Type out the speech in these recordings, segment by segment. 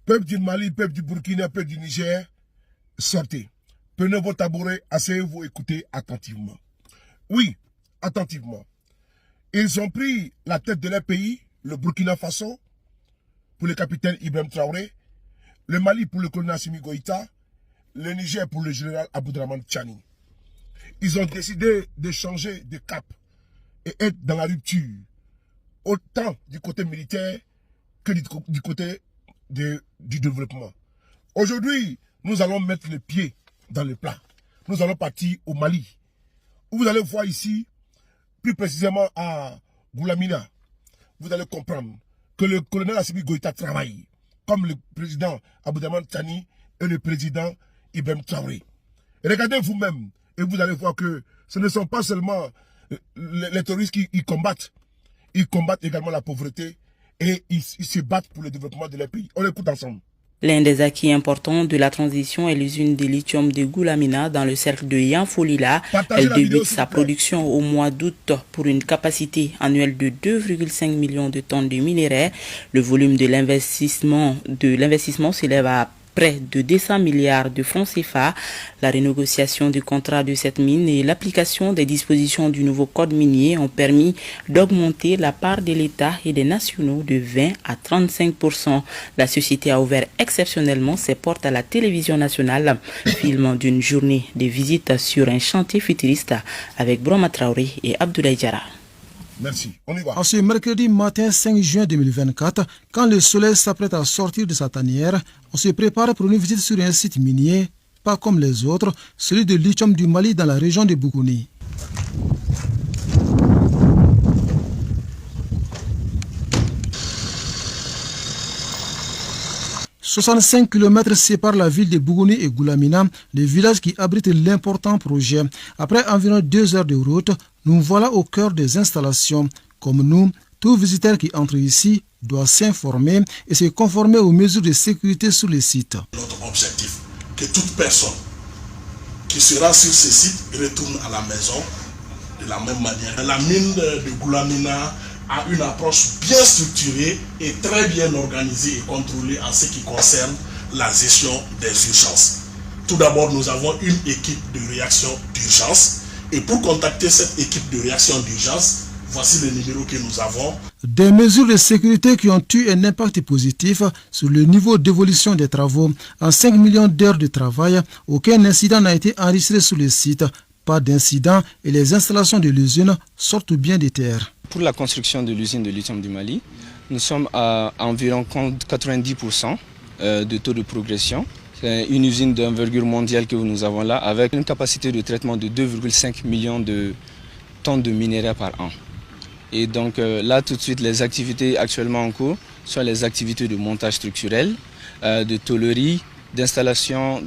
Peuple du Mali, peuple du Burkina, peuple du Niger, sortez. Prenez vos tabourets, asseyez-vous, écoutez attentivement. Oui, attentivement. Ils ont pris la tête de leur pays, le Burkina Faso, pour le capitaine Ibrahim Traoré, le Mali pour le colonel Assimi Goïta, le Niger pour le général Abdourahmane Tchani. Ils ont décidé de changer de cap et être dans la rupture, autant du côté militaire que du côté du développement. Aujourd'hui, nous allons mettre le pied dans le plat. Nous allons partir au Mali, où vous allez voir ici, plus précisément à Goulamina, vous allez comprendre que le colonel Assimi Goïta travaille comme le président Abdourahmane Tchani et le président Ibrahim Traoré. Regardez vous-même et vous allez voir que ce ne sont pas seulement les terroristes qui combattent. Ils combattent également la pauvreté et ils se battent pour le développement de leur pays. On écoute ensemble. L'un des acquis importants de la transition est l'usine de lithium de Goulamina dans le cercle de Yanfolila. Elle débute sa production au mois d'août pour une capacité annuelle de 2,5 millions de tonnes de minerais. Le volume de l'investissement s'élève à près de 200 milliards de francs CFA. La renégociation du contrat de cette mine et l'application des dispositions du nouveau code minier ont permis d'augmenter la part de l'État et des nationaux de 20 à 35%. La société a ouvert exceptionnellement ses portes à la télévision nationale, film d'une journée de visite sur un chantier futuriste avec Broma Traoré et Abdoulaye Diarra. Merci. On y va. En ce mercredi matin 5 juin 2024, quand le soleil s'apprête à sortir de sa tanière, on se prépare pour une visite sur un site minier, pas comme les autres, celui de lithium du Mali dans la région de Bougouni. « 65 km séparent la ville de Bougouni et Goulamina, les villages qui abritent l'important projet. Après environ 2 heures de route, nous voilà au cœur des installations. Comme nous, tout visiteur qui entre ici doit s'informer et se conformer aux mesures de sécurité sur le site. Notre objectif, que toute personne qui sera sur ce site retourne à la maison de la même manière. La mine de Goulamina a une approche bien structurée et très bien organisée et contrôlée en ce qui concerne la gestion des urgences. Tout d'abord, nous avons une équipe de réaction d'urgence. Et pour contacter cette équipe de réaction d'urgence, voici le numéro que nous avons. Des mesures de sécurité qui ont eu un impact positif sur le niveau d'évolution des travaux. En 5 millions d'heures de travail, aucun incident n'a été enregistré sur le site. Pas d'incident et les installations de l'usine sortent bien des terres. Pour la construction de l'usine de lithium du Mali, nous sommes à environ 90% de taux de progression. C'est une usine d'envergure mondiale que nous avons là, avec une capacité de traitement de 2,5 millions de tonnes de minerais par an. Et donc là, tout de suite, les activités actuellement en cours sont les activités de montage structurel, de tôlerie, d'installation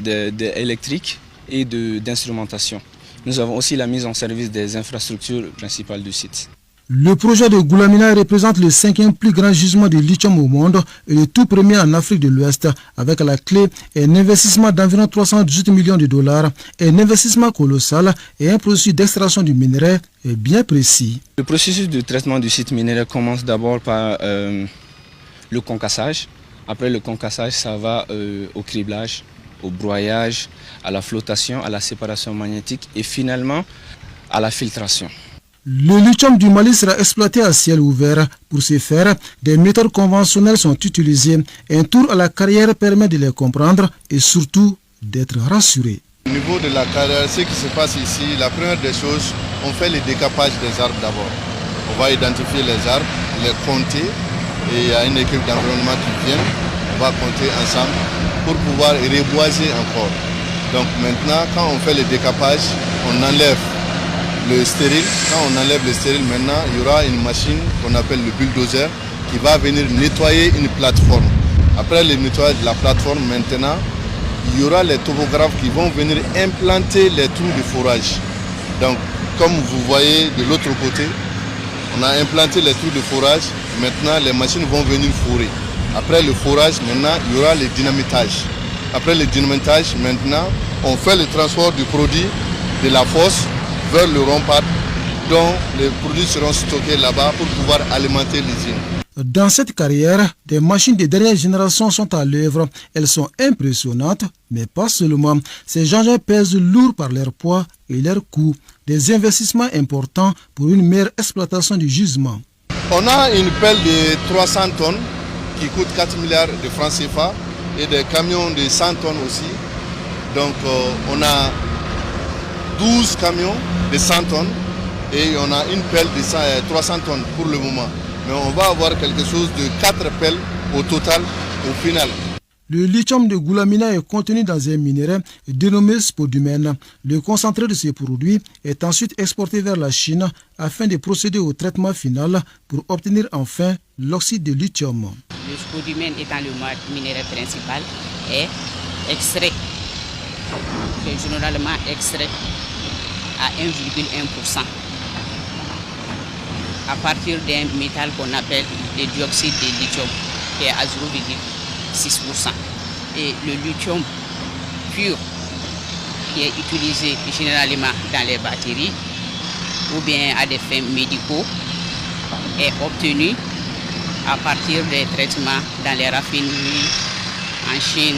électrique et d'instrumentation. Nous avons aussi la mise en service des infrastructures principales du site. Le projet de Goulamina représente le 5e plus grand gisement de lithium au monde et le tout premier en Afrique de l'Ouest, avec à la clé un investissement d'environ 318 millions de dollars, un investissement colossal et un processus d'extraction du minerai bien précis. Le processus de traitement du site minéraire commence d'abord par le concassage. Après le concassage, ça va au criblage, au broyage, à la flottation, à la séparation magnétique et finalement à la filtration. Le lithium du Mali sera exploité à ciel ouvert. Pour ce faire, des méthodes conventionnelles sont utilisées. Un tour à la carrière permet de les comprendre et surtout d'être rassuré. Au niveau de la carrière, ce qui se passe ici, la première des choses, on fait le décapage des arbres d'abord. On va identifier les arbres, les compter et il y a une équipe d'environnement qui vient. On va compter ensemble pour pouvoir reboiser encore. Donc maintenant, quand on fait le décapage, on enlève le stérile. Quand on enlève le stérile, maintenant, il y aura une machine qu'on appelle le bulldozer qui va venir nettoyer une plateforme. Après le nettoyage de la plateforme, maintenant, il y aura les topographes qui vont venir implanter les trous de forage. Donc, comme vous voyez de l'autre côté, on a implanté les trous de forage. Maintenant, les machines vont venir forer. Après le forage, maintenant, il y aura le dynamitage. Après le dynamitage, maintenant, on fait le transport du produit de la fosse vers le rempart dont les produits seront stockés là-bas pour pouvoir alimenter l'usine. Dans cette carrière, des machines de dernière génération sont à l'œuvre. Elles sont impressionnantes, mais pas seulement. Ces engins pèsent lourd par leur poids et leur coût. Des investissements importants pour une meilleure exploitation du gisement. On a une pelle de 300 tonnes qui coûte 4 milliards de francs CFA et des camions de 100 tonnes aussi. Donc on a 12 camions de 100 tonnes et on a une pelle de 300 tonnes pour le moment. Mais on va avoir quelque chose de 4 pelles au total au final. Le lithium de Goulamina est contenu dans un minerai dénommé spodumène. Le concentré de ces produits est ensuite exporté vers la Chine afin de procéder au traitement final pour obtenir enfin l'oxyde de lithium. Le spodumène étant le minerai principal est extrait, généralement extrait à 1,1% à partir d'un métal qu'on appelle le dioxyde de lithium qui est à 0,6%. Et le lithium pur qui est utilisé généralement dans les batteries ou bien à des fins médicaux est obtenu à partir des traitements dans les raffineries en Chine,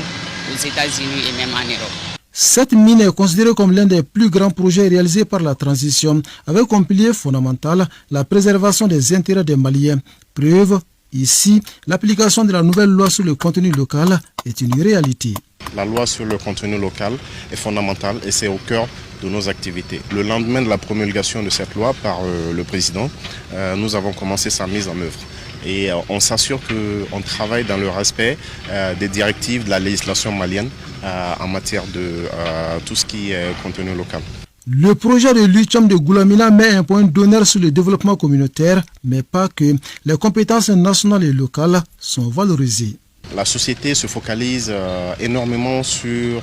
aux États-Unis et même en Europe. Cette mine est considérée comme l'un des plus grands projets réalisés par la transition, avec comme pilier fondamental la préservation des intérêts des Maliens. Preuve, ici, l'application de la nouvelle loi sur le contenu local est une réalité. La loi sur le contenu local est fondamentale et c'est au cœur de nos activités. Le lendemain de la promulgation de cette loi par le président, nous avons commencé sa mise en œuvre. Et on s'assure qu'on travaille dans le respect des directives de la législation malienne en matière de tout ce qui est contenu local. Le projet de lithium de Goulamina met un point d'honneur sur le développement communautaire, mais pas que. Les compétences nationales et locales sont valorisées. La société se focalise énormément sur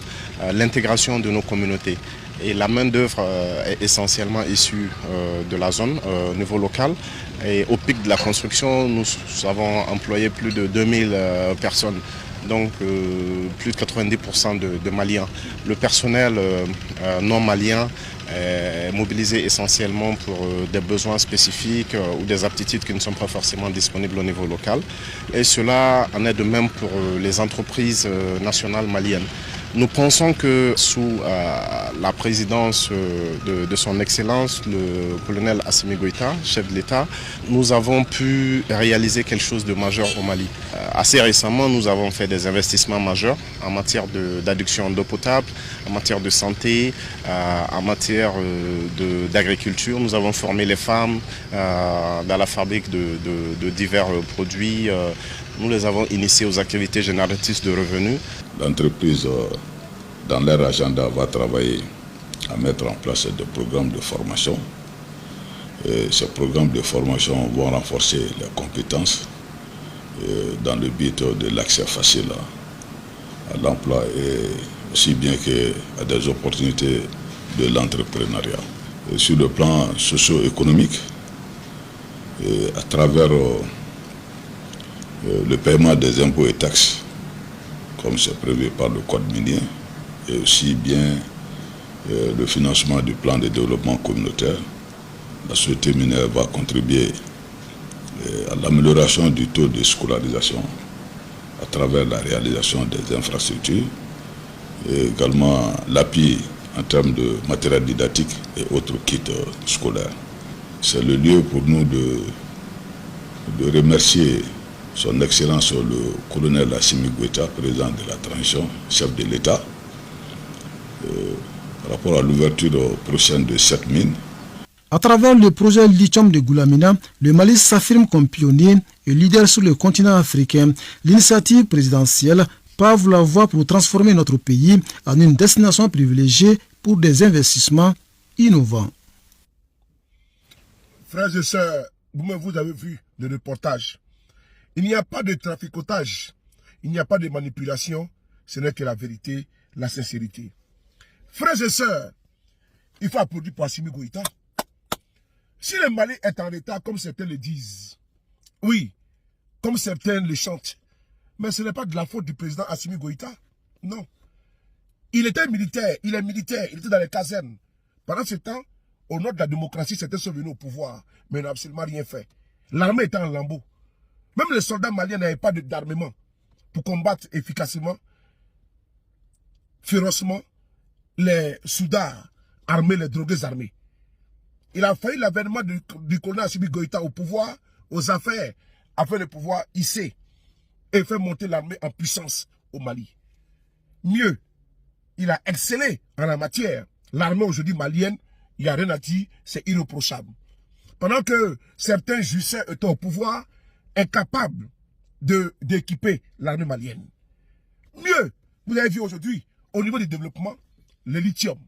l'intégration de nos communautés. Et la main-d'œuvre est essentiellement issue de la zone au niveau local. Et au pic de la construction, nous avons employé plus de 2000 personnes, donc plus de 90% de Maliens. Le personnel non malien est mobilisé essentiellement pour des besoins spécifiques ou des aptitudes qui ne sont pas forcément disponibles au niveau local. Et cela en est de même pour les entreprises nationales maliennes. Nous pensons que sous la présidence de son Excellence, le colonel Assimi Goïta, chef de l'État, nous avons pu réaliser quelque chose de majeur au Mali. Assez récemment, nous avons fait des investissements majeurs en matière d'adduction d'eau potable, en matière de santé, en matière d'agriculture. Nous avons formé les femmes dans la fabrique de divers produits. Nous les avons initiés aux activités génératrices de revenus. L'entreprise, dans leur agenda, va travailler à mettre en place des programmes de formation. Et ces programmes de formation vont renforcer les compétences dans le but de l'accès facile à l'emploi et aussi bien qu'à des opportunités de l'entrepreneuriat. Sur le plan socio-économique, à travers le paiement des impôts et taxes, comme c'est prévu par le Code minier, et aussi bien le financement du plan de développement communautaire, la société minière va contribuer à l'amélioration du taux de scolarisation à travers la réalisation des infrastructures et également l'appui en termes de matériel didactique et autres kits scolaires. C'est le lieu pour nous de remercier Son Excellence le colonel Assimi Goïta, président de la transition, chef de l'État, par rapport à l'ouverture prochaine de cette mine. À travers le projet lithium de Goulamina, le Mali s'affirme comme pionnier et leader sur le continent africain. L'initiative présidentielle pave la voie pour transformer notre pays en une destination privilégiée pour des investissements innovants. Frères et sœurs, vous avez vu le reportage. Il n'y a pas de traficotage, il n'y a pas de manipulation, ce n'est que la vérité, la sincérité. Frères et sœurs, il faut applaudir pour Assimi Goïta. Si le Mali est en retard, comme certains le disent, oui, comme certains le chantent, mais ce n'est pas de la faute du président Assimi Goïta, non. Il était militaire, il est militaire, il était dans les casernes. Pendant ce temps, au nom de la démocratie, certains sont venus au pouvoir, mais ils n'ont absolument rien fait. L'armée était en lambeaux. Même les soldats maliens n'avaient pas d'armement pour combattre efficacement, férocement, les soudards armés, les drogués armés. Il a fallu l'avènement du colonel Assimi Goïta au pouvoir, aux affaires, afin de pouvoir hisser et faire monter l'armée en puissance au Mali. Mieux, il a excellé en la matière. L'armée aujourd'hui malienne, il n'y a rien à dire, c'est irréprochable. Pendant que certains jussins étaient au pouvoir, incapables d'équiper l'armée malienne. Mieux, vous avez vu aujourd'hui, au niveau du développement, le lithium.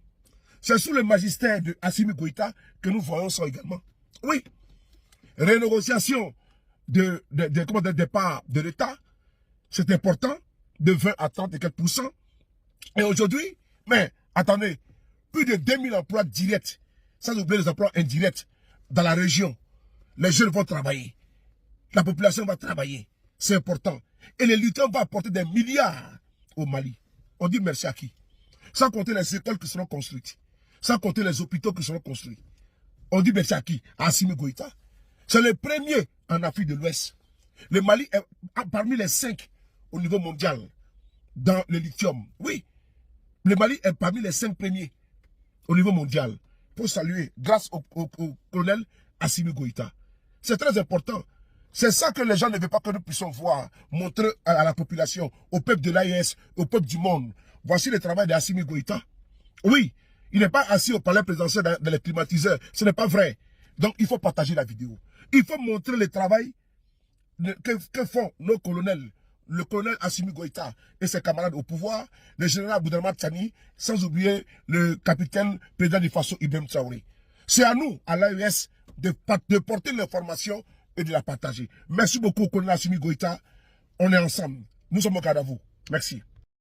C'est sous le magistère de Assimi Goïta que nous voyons ça également. Oui, renégociation de départ de l'État, c'est important, de 20 à 30 et quelques %. Et aujourd'hui, mais attendez, plus de 2000 emplois directs, sans oublier les emplois indirects dans la région. Les jeunes vont travailler. La population va travailler. C'est important. Et les lutteurs vont apporter des milliards au Mali. On dit merci à qui? Sans compter les écoles qui seront construites. Sans compter les hôpitaux qui seront construits. On dit merci à qui? À Assimi Goïta. C'est le premier en Afrique de l'Ouest. Le Mali est parmi les 5 au niveau mondial dans le lithium. Oui, le Mali est parmi les 5 premiers au niveau mondial. Pour saluer, grâce au colonel Assimi Goïta. C'est très important. C'est ça que les gens ne veulent pas que nous puissions voir, montrer à la population, au peuple de l'AES, au peuple du monde. Voici le travail d'Assimi Goïta. Oui, il n'est pas assis au palais présidentiel dans les climatiseurs. Ce n'est pas vrai. Donc, il faut partager la vidéo. Il faut montrer le travail que font nos colonels. Le colonel Assimi Goïta et ses camarades au pouvoir, le général Aboudraman Tchani, sans oublier le capitaine président du Faso Ibrahim Traoré. C'est à nous, à l'AES, de porter l'information et de la partager. Merci beaucoup, colonel Assimi Goïta. On est ensemble. Nous sommes au garde à vous. Merci.